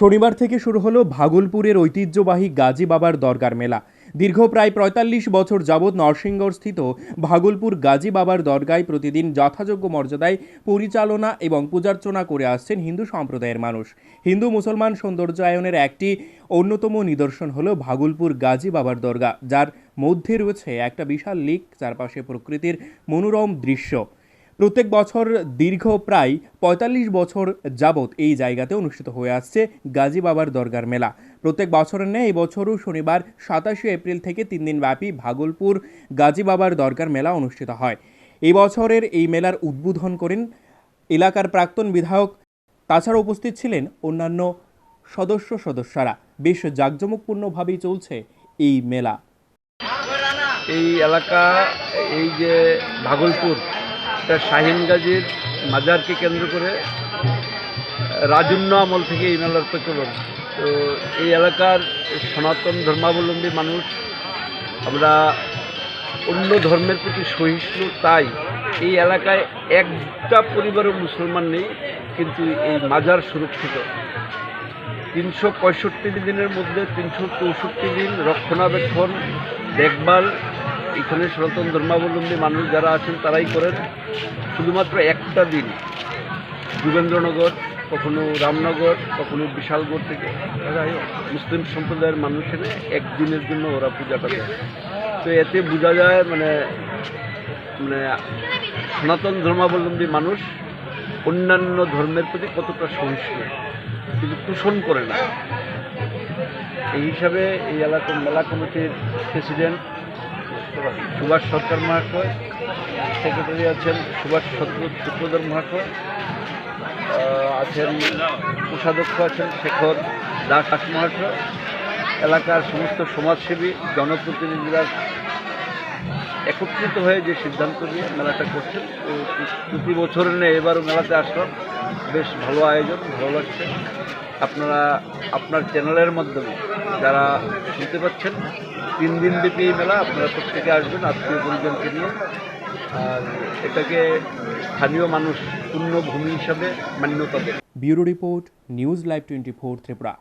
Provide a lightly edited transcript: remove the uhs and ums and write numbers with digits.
শনিবার থেকে শুরু হলো ভাগলপুরের ঐতিহ্যবাহী গাজী বাবার দরগার মেলা। দীর্ঘ প্রায় ৪৫ বছর যাবৎ নরসিংগড়স্থিত ভাগলপুর গাজী বাবার দরগায় প্রতিদিন যথাযোগ্য মর্যাদায় পরিচালনা এবং পূজার্চনা করে আসছেন হিন্দু সম্প্রদায়ের মানুষ। হিন্দু মুসলমান সৌন্দর্যায়নের একটি অন্যতম নিদর্শন হলো ভাগলপুর গাজী বাবার দরগা, যার মধ্যে রয়েছে একটা বিশাল লেক, চারপাশে প্রকৃতির মনোরম দৃশ্য। প্রত্যেক বছর দীর্ঘ প্রায় ৪৫ বছর যাবৎ এই জায়গাতে অনুষ্ঠিত হয়ে আসছে গাজী বাবার দরগার মেলা। প্রত্যেক বছরের ন্যায় এবছরও শনিবার ২৭শে এপ্রিল থেকে ৩ দিন ব্যাপী ভাগলপুর গাজী বাবার দরগার মেলা অনুষ্ঠিত হয়। এই বছরের এই মেলার উদ্বোধন করেন এলাকার প্রাক্তন বিধায়ক। তাছাড়া উপস্থিত ছিলেন অন্যান্য সদস্যরা। বেশ জাঁকজমকপূর্ণভাবেই চলছে এই মেলা। এই এলাকা, এই যে ভাগলপুর, শাহিন গাজীর মাজারকে কেন্দ্র করে রাজন্য আমল থেকে এই মেলার প্রচলন। তো এই এলাকার সনাতন ধর্মাবলম্বী মানুষ, আমরা অন্য ধর্মের প্রতি সহিষ্ণু, তাই এই এলাকায় একটা পরিবারও মুসলমান নেই, কিন্তু এই মাজার সুরক্ষিত। ৩৬৫ দিনের মধ্যে ৩৬৪ দিন রক্ষণাবেক্ষণ, দেখভাল এখানে সনাতন ধর্মাবলম্বী মানুষ যারা আছেন তারাই করেন। শুধুমাত্র একটা দিন যোগেন্দ্রনগর, কখনো রামনগর, কখনো বিশালগড় থেকে মুসলিম সম্প্রদায়ের মানুষ এনে একদিনের জন্য ওরা পূজাটা দেয়। তো এতে বোঝা যায় মানে সনাতন ধর্মাবলম্বী মানুষ অন্যান্য ধর্মের প্রতি কতটা সহিষ্ণু, কিন্তু পোষণ করে না। এই হিসাবে এই এলাকার মেলা কমিটির প্রেসিডেন্ট সুভাষ সরকার মহাশয়, সেক্রেটারি আছেন সুভাষ সূত্রধর মহাশয়, আছেন কোষাধ্যক্ষ আছেন শেখর দাস মহাশয়, এলাকার সমস্ত সমাজসেবী জনপ্রতিনিধিরা একত্রিত হয়ে যে সিদ্ধান্ত নিয়ে মেলাটা করছেন। প্রতি বছরের নেই, এবারও মেলাতে আসলাম, বেশ ভালো আয়োজন, ভালো লাগছে। আপনারা আপনার চ্যানেলের মাধ্যমে যারা শুনতে পাচ্ছেন, 3 দিন ব্যাপী এই মেলা, আপনারা প্রত্যেকে আসবেন আত্মীয় পরিজনকে নিয়ে। আর এটাকে স্থানীয় মানুষ পুণ্যভূমি হিসাবে মান্যতা দেন। Bureau report, news live 24 Tripura.